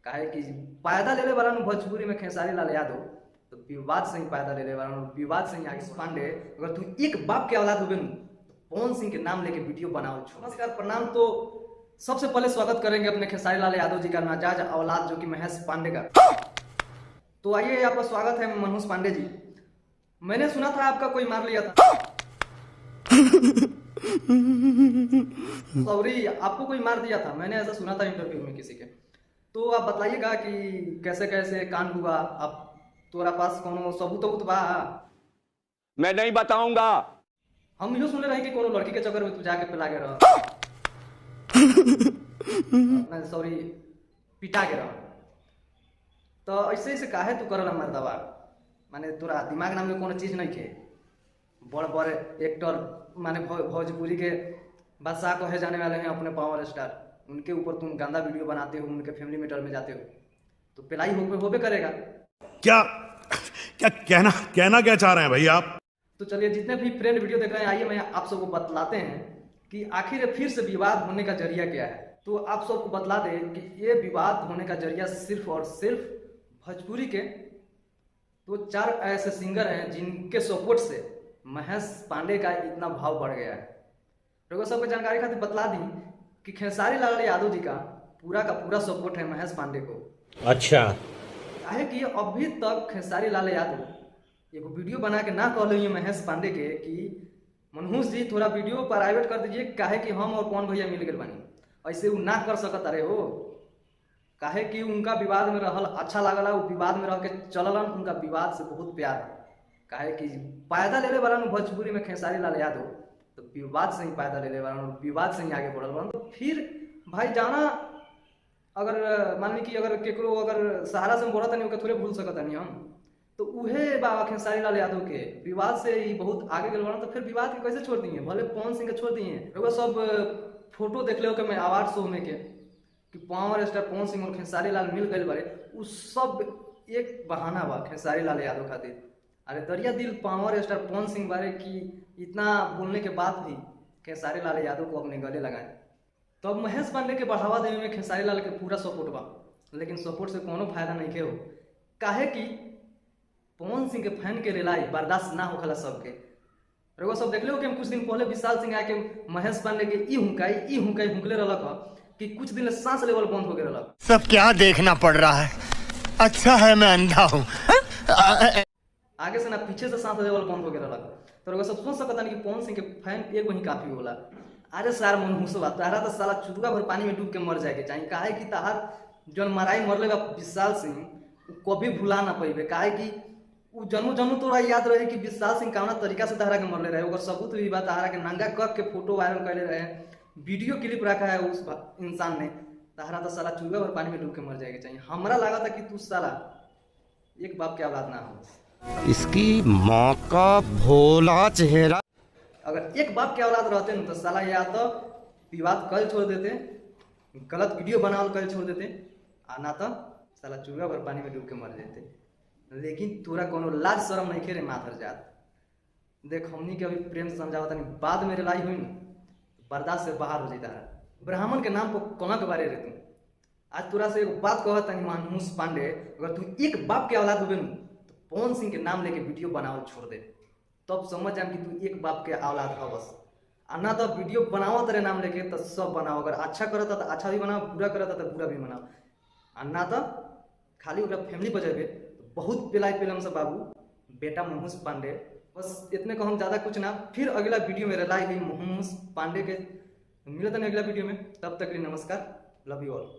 काहे कि फायदा ले ले वाला भोजपुरी में खेसारी लाल यादव तो विवाद से ही फायदा ले ले वाला विवाद से ही आगे पांडे अगर तू एक बाप के औलाद होगे तो पवन सिंह के नाम लेके वीडियो बनाओ। नमस्कार प्रणाम। तो सबसे पहले स्वागत करेंगे अपने खेसारी लाल यादव जी का नाजायज औलाद जो कि महेश पांडे का। तो आइए आपका स्वागत है मनोज पांडे जी। मैंने सुना था आपका कोई मार लिया था। सॉरी, आपको कोई मार दिया था, मैंने ऐसा सुना था इंटरव्यू में किसी के। तो आप बताइएगा कि कैसे कैसे कांड हुआ। आप तुम्हारा पास कोनो सबूत बा? मैं नहीं बताऊंगा। हम यो सुने रहे कि कोनो लड़की के चक्कर में तू जाके पिला के रह सॉरी पिटा के रह। तो ऐसे ऐसे काहे तू करला मर्दवा? माने तोरा दिमाग नाम में कोनो चीज नहीं खे। बड़ बड़ एक्टर माने भोजपुरी के बादशाह कहे जाने वाले हैं अपने पावर स्टार, उनके ऊपर तुम गंदा वीडियो बनाते हो, उनके फैमिली मैटर में जाते हो तो पिलाई होबे करेगा। क्या क्या कहना क्या चाह रहे हैं भाई आप? तो चलिए जितने भी फ्रेंड वीडियो देख रहे हैं, आइए मैं आप सबको बतलाते हैं कि आखिर फिर से विवाद होने का जरिया क्या है। तो आप सबको बतला दें कि ये विवाद होने का जरिया सिर्फ और सिर्फ भोजपुरी के तो 4 ऐसे सिंगर हैं जिनके सपोर्ट से महेश पांडे का इतना भाव बढ़ गया है। तो सबको जानकारी खातिर बतला दी कि खेसारी लाल यादव जी का पूरा सपोर्ट है महेश पांडे को। अच्छा, काहे कि अभी तक खेसारी लाल यादव एगो वीडियो बना के ना कहले महेश पांडे के कि मनोज जी थोड़ा वीडियो प्राइवेट कर दीजिए, काहे कि हम और पवन भैया मिल गए बानी। ऐसे वो ना कर सकत अरे हो, काहे कि उनका विवाद में रहल अच्छा लागला, वो विवाद में रह के चललन, उनका विवाद से बहुत प्यार है। काहे कि फायदा ले ले वाला भोजपुरी में खेसारी लाल यादव तो विवाद से ही फायदा ले ले वाला, विवाद से ही आगे बढ़ल वाला। तो फिर भाई जाना अगर मान ली कि अगर केकरो अगर सहारा से बोला नहीं थोड़े भूल सकता नहीं हम, तो उहे बाबा खेसारी लाल यादव के विवाद से ही बहुत आगे गल बना। तो फिर विवाद के कैसे छोड़ दिए? भले पवन सिंह के छोड़ दिए। वो सब फोटो देख लो कि मैं अवार्ड शो में के कि पावर स्टार पवन सिंह और खेसारी लाल मिल गए बारे, उ सब एक बहाना बा खेसारी लाल यादव खातिर। अरे दरिया दिल पावर स्टार पवन सिंह बारे की इतना बोलने के बाद भी खेसारी लाल यादव को अपने गले लगाए। तो अब महेश पांडे के बढ़ावा देने में खेसारी लाल के पूरा सपोर्ट बा, लेकिन सपोर्ट से कोनो फायदा नहीं के हो। काहे कि पवन सिंह के फैन के रिलाई बर्दाश्त ना होखला सबके। रउआ सब देख लो कि हम कुछ दिन पहले विशाल सिंह आके महेश पांडे के ई हुंकाई हुंकले रहलक कि कुछ दिन सांस लेवल बंद हो गए रहलक। सब क्या देखना पड़ रहा है? अच्छा है मैं अंधा हूँ। आगे से ना पीछे से सांस लेवल बंद हो गए रहलक। तो रउआ सब सोच सकता नहीं कि पवन सिंह के फैन एगो ही काफी होला। अरे सार मनहूसवा तारा तो साला चुटका भर पानी में डूब के मर जाए के चाहिए। काहे कि ताहार जौन मराई मरले बा विशाल सिंह कभी भुला ना पैबे। काहे कि उ जन्मों तोरा याद रहे कि विशाल सिंह कौना तरीका से तहरा के मरले रहे। ओकर सबूत भी बा, तहरा के नंगा कक के फोटो वायरल कैले रहे, वीडियो क्लिप रखा है उस इंसान ने। तहरा तो साला चुटका भर पानी में डूब के मर जाए के चाहिए। हमरा लगा था कि तू साला एक बाप के औलाद ना हो। इसकी माँ का भोला चेहरा। अगर एक बाप के औलाद रहते न तो साला या तो विवाद कल छोड़ देते, गलत वीडियो बनावल कल छोड़ देते, आ ना तो साला चूहा भर पानी में डूब के मर जाते। लेकिन तोरा कोनो लाज शरम नहीं खेरे माथर जात। देख हमनी के अभी प्रेम से समझावता नहीं, बाद में लड़ाई हुई न बर्दाश्त से बाहर हो जाता है। ब्राह्मण के नाम पर कोना के बारे रहते। आज तोरा से एक बात कहता नहीं मनोज पांडे, अगर तू एक बाप के औलाद होगे न तो पवन सिंह के नाम लेके वीडियो बनावल छोड़ दे, तब समझ जाए कि तू एक बाप के औलाद हो बस। ना तो वीडियो बनाओ तेरे नाम लेके तो सब बनाओ, अगर अच्छा करता तो अच्छा भी बनाओ, बुरा करता तो बुरा भी बनाओ। ना तो खाली ओकरा फैमिली बजेबे तो बहुत पिलाई पिलम से बाबू बेटा मनोज पांडे। बस इतने को हम ज़्यादा कुछ ना। फिर अगला वीडियो में रिलाई हुई मनोज पांडे के मिलता नहीं अगला वीडियो में। तब तक के लिए नमस्कार, लव यू ऑल।